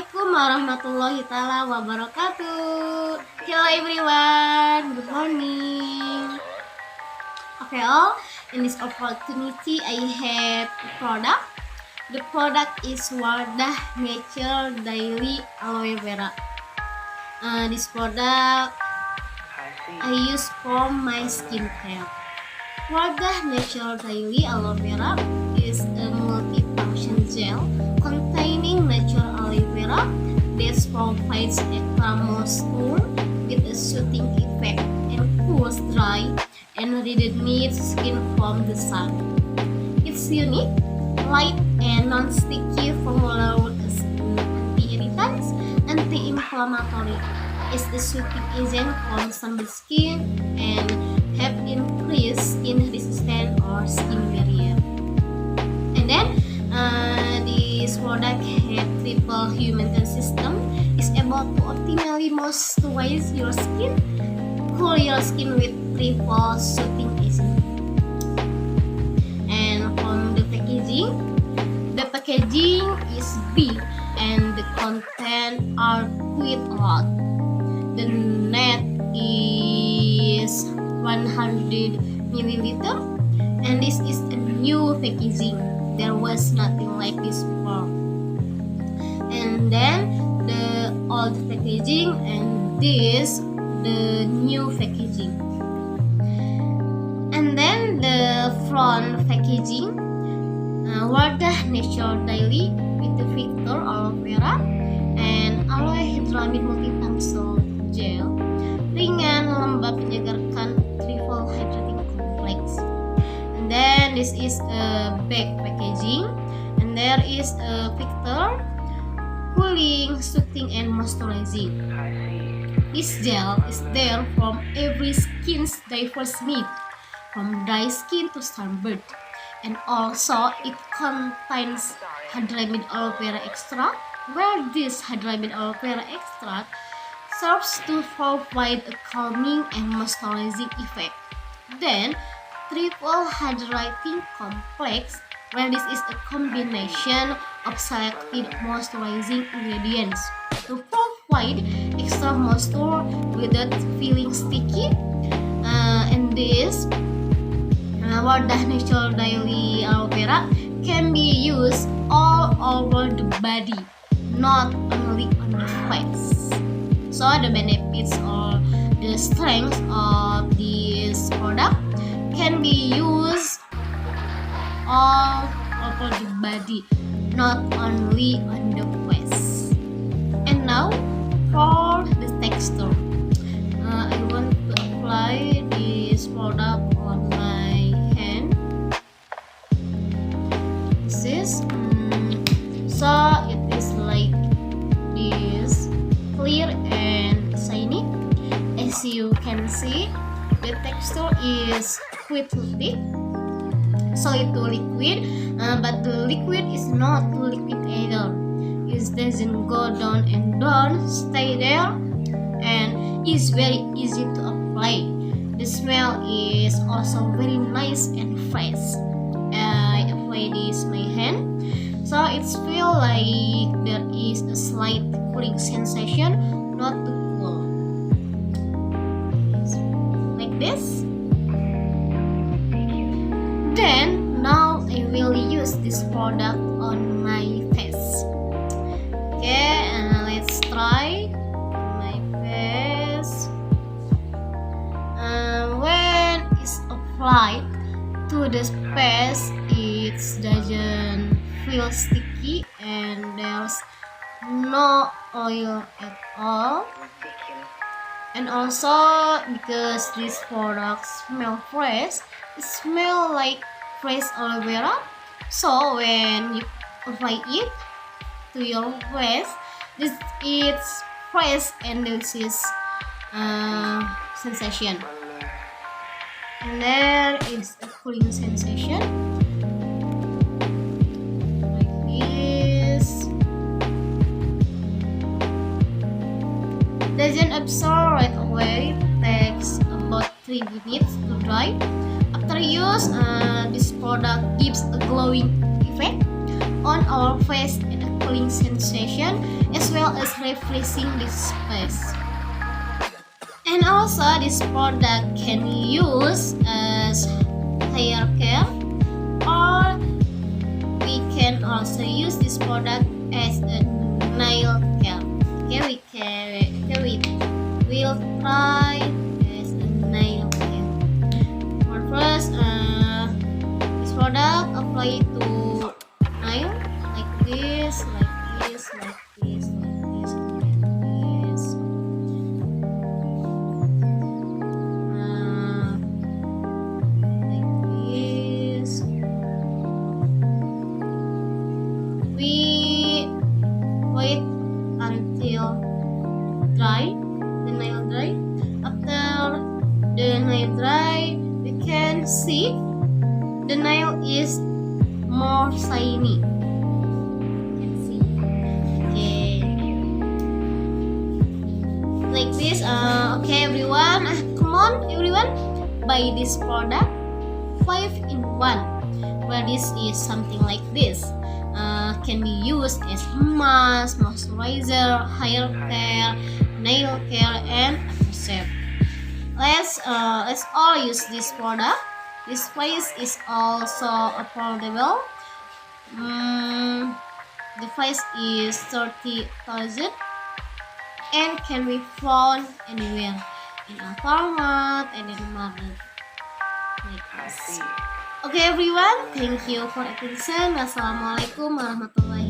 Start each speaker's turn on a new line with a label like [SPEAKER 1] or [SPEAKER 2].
[SPEAKER 1] Assalamualaikum warahmatullahi taala wabarakatuh. Hello everyone, good morning. Okay, all in this opportunity I have a product. The product is Wardah Natural Daily Aloe Vera. This product I use for my skincare. Wardah Natural Daily Aloe Vera is a multifunction gel containing natural aloe vera that provides extra moisture with a soothing effect and cools dry and reddened skin from the sun. Its unique, light and non-sticky formula is anti-irritants, anti-inflammatory, is the soothing agent from sunburned skin and help increase skin resistance or skin barrier. And then this product has triple human system, is able to optimally moisturize your skin, cool your skin with triple soothing agent. And from the packaging is big and the content are quite a lot. The net is 100 milliliter, and this is a new packaging. There was nothing like this before. And then the old packaging and this the new packaging. And then the front packaging, Wardah Natural Daily with the filter aloe vera and aloe Hydramid multifunction gel, ringan, lembab, menyegarkan, triple hydrating complex. And then this is a back packaging, and there is a filter, cooling, soothing, and moisturizing. This gel is there from every skin's diverse need, from dry skin to sunburned. And also it contains Hydramid aloe vera extract, where this Hydramid aloe vera extract serves to provide a calming and moisturizing effect. Then triple hydrating complex, where this is a combination of selected moisturizing ingredients to provide extra moisture without feeling sticky. And this Wardah Natural Daily Aloe Vera can be used all over the body, not only on the face. So the benefits or the strength of this product can be used all over the body, not only on the face. And now for the texture, I want to apply this product on my hand. This is so it is like this, clear and shiny. As you can see, the texture is quite thick, so it's liquid, but the liquid is not liquid either. It doesn't go down and down, stay there, and is very easy to apply. The smell is also very nice and fresh. I apply this my hand, so it feels like there is a slight cooling sensation, not too cool. Like this. Then now I will use this product on my face. Okay, let's try my face. When it's applied to the face, it doesn't feel sticky and there's no oil at all. And also because this product smell fresh, it smell like fresh aloe vera. So when you apply it to your face, this is fresh and delicious sensation. And there is a cooling sensation like this. Doesn't absorb right away. Takes about 3 minutes to dry. After use, this product gives a glowing effect on our face and cooling sensation as well as refreshing the space. And also this product can use as hair care, or we can also use this product as a nail care. Okay, we'll try as a nail care. First, this product apply to nail like this, like this, like this, like this, like this. Like this. We wait until dry, the nail dry. After the nail dry, we can see the nail is more shiny. You can see. Okay. Like this. Okay, everyone. Come on, everyone. Buy this product 5 in 1. Where this is something like this. Can be used as mask, moisturizer, hair care, nail care, and aftershave. Let's all use this product. This price is also affordable. The price is 30,000 and can be found anywhere in a format and in the market. Like this. Okay everyone, thank you for attention. Wassalamualaikum warahmatullahi